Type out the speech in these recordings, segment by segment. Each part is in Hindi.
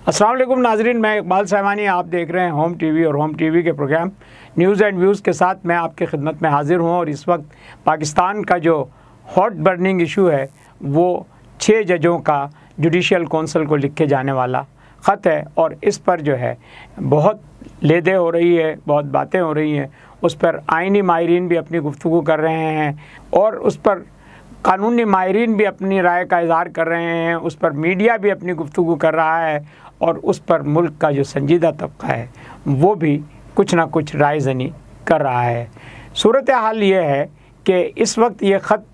अस्सलाम वालेकुम नाजरीन, मैं इकबाल साहबानी, आप देख रहे हैं होम टीवी और होम टीवी के प्रोग्राम न्यूज़ एंड व्यूज़ के साथ मैं आपकी खिदमत में हाज़िर हूं। और इस वक्त पाकिस्तान का जो हॉट बर्निंग इशू है वो 6 जजों का जुडिशल कौंसिल को लिखे जाने वाला ख़त है और इस पर जो है बहुत लेदे हो रही है, बहुत बातें हो रही हैं। उस पर आइनी माहिरीन भी अपनी गुफ्तगू कर रहे हैं और उस पर कानूनी माहिरीन भी अपनी राय का इज़हार कर रहे हैं, उस पर मीडिया भी अपनी गुफ्तगू कर रहा है और उस पर मुल्क का जो संजीदा तबका है वो भी कुछ ना कुछ राय ज़नी कर रहा है। सूरत हाल ये है कि इस वक्त ये ख़त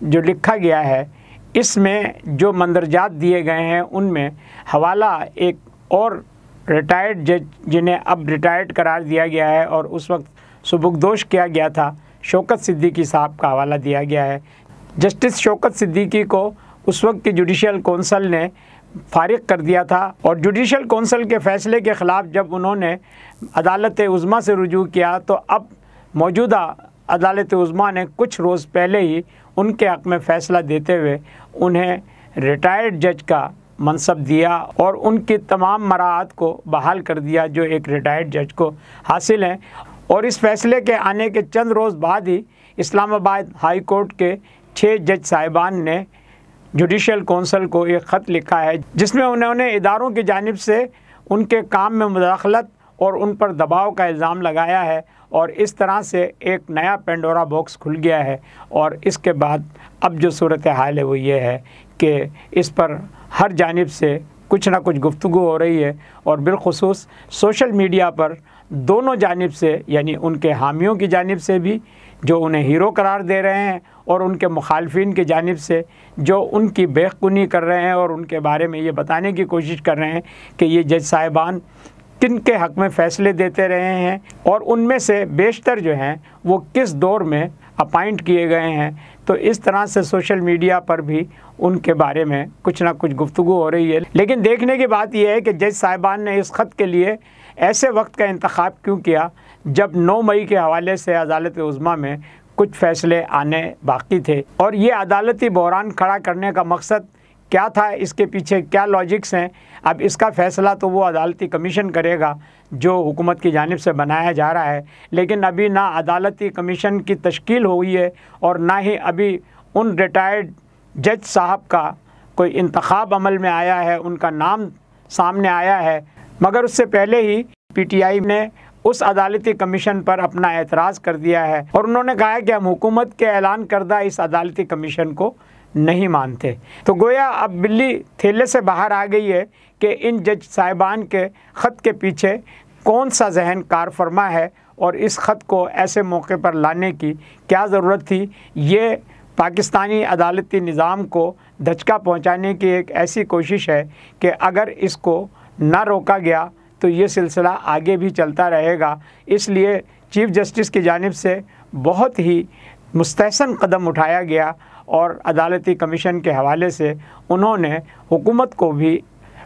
जो लिखा गया है इसमें जो मंदरजात दिए गए हैं उनमें हवाला एक और रिटायर्ड जज जिन्हें अब रिटायर्ड करार दिया गया है और उस वक्त सुबुकदोश किया गया था, शौकत सिद्दीकी साहब का हवाला दिया गया है। जस्टिस शौकत सिद्दीकी को उस वक्त की जुडिशल कौंसिल ने फारिग कर दिया था और जुडिशल कौंसिल के फ़ैसले के ख़िलाफ़ जब उन्होंने अदालत उज़्मा से रुजू किया तो अब मौजूदा अदालत उज़्मा ने कुछ रोज़ पहले ही उनके हक़ में फ़ैसला देते हुए उन्हें रिटायर्ड जज का मनसब दिया और उनकी तमाम मराहत को बहाल कर दिया जो एक रिटायर्ड जज को हासिल हैं। और इस फ़ैसले के आने के चंद रोज़ बाद ही इस्लामाबाद हाई कोर्ट के 6 जज साहिबान ने जुडिशल कौंसिल को एक ख़त लिखा है जिसमें उन्होंने इदारों की जानिब से उनके काम में मुदाखलत और उन पर दबाव का इल्ज़ाम लगाया है और इस तरह से एक नया पेंडोरा बॉक्स खुल गया है। और इसके बाद अब जो सूरत हाल है वो ये है कि इस पर हर जानिब से कुछ ना कुछ गुफ्तगू हो रही है और बिलखुसूस सोशल मीडिया पर दोनों जानिब से, यानी उनके हामियों की जानिब से भी जो उन्हें हीरो करार दे रहे हैं और उनके मुखालफिन की जानिब से जो उनकी बेखुनी कर रहे हैं और उनके बारे में ये बताने की कोशिश कर रहे हैं कि ये जज साहिबान किन के हक़ में फ़ैसले देते रहे हैं और उनमें से बेशतर जो हैं वो किस दौर में अपॉइंट किए गए हैं। तो इस तरह से सोशल मीडिया पर भी उनके बारे में कुछ ना कुछ गुफ्तगू हो रही है। लेकिन देखने की बात यह है कि जज साहिबान ने इस ख़त के लिए ऐसे वक्त का इंतखाब क्यों किया जब 9 मई के हवाले से अदालत उज़्मा में कुछ फ़ैसले आने बाकी थे और ये अदालती बहरान खड़ा करने का मकसद क्या था, इसके पीछे क्या लॉजिक्स हैं। अब इसका फ़ैसला तो वो अदालती कमीशन करेगा जो हुकूमत की जानिब से बनाया जा रहा है, लेकिन अभी ना अदालती कमीशन की तश्कील हुई है और ना ही अभी उन रिटायर्ड जज साहब का कोई इंतखाब अमल में आया है, उनका नाम सामने आया है। मगर उससे पहले ही PTI ने उस अदालती कमीशन पर अपना एतराज़ कर दिया है और उन्होंने कहा है कि हम हुकूमत के ऐलान करदा इस अदालती कमीशन को नहीं मानते। तो गोया अब बिल्ली थैले से बाहर आ गई है कि इन जज साहिबान के ख़त के पीछे कौन सा जहन कार फरमा है और इस ख़त को ऐसे मौके पर लाने की क्या ज़रूरत थी। ये पाकिस्तानी अदालती निज़ाम को धचका पहुँचाने की एक ऐसी कोशिश है कि अगर इसको ना रोका गया तो ये सिलसिला आगे भी चलता रहेगा। इसलिए चीफ़ जस्टिस की जानिब से बहुत ही मुस्तहसन कदम उठाया गया और अदालती कमीशन के हवाले से उन्होंने हुकूमत को भी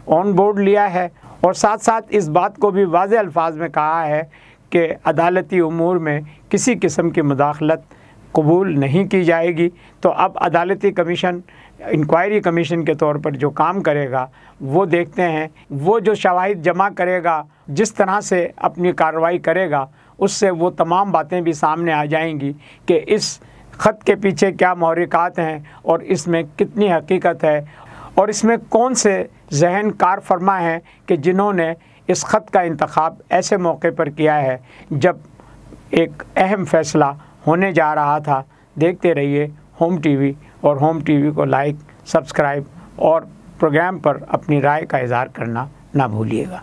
ऑन बोर्ड लिया है और साथ साथ इस बात को भी वाज़े अल्फाज में कहा है कि अदालती उमूर में किसी किस्म की मुदाखलत कबूल नहीं की जाएगी। तो अब अदालती कमीशन इंक्वायरी कमीशन के तौर पर जो काम करेगा वो देखते हैं, वो जो शवाहिद जमा करेगा, जिस तरह से अपनी कार्रवाई करेगा उससे वो तमाम बातें भी सामने आ जाएंगी कि इस ख़त के पीछे क्या महरिकात हैं और इसमें कितनी हकीकत है और इसमें कौन से जहन कार फरमा हैं कि जिन्होंने इस ख़त का इंतखाब ऐसे मौके पर किया है जब एक अहम फ़ैसला होने जा रहा था। देखते रहिए होम टीवी और होम टीवी को लाइक, सब्सक्राइब और प्रोग्राम पर अपनी राय का इज़हार करना ना भूलिएगा।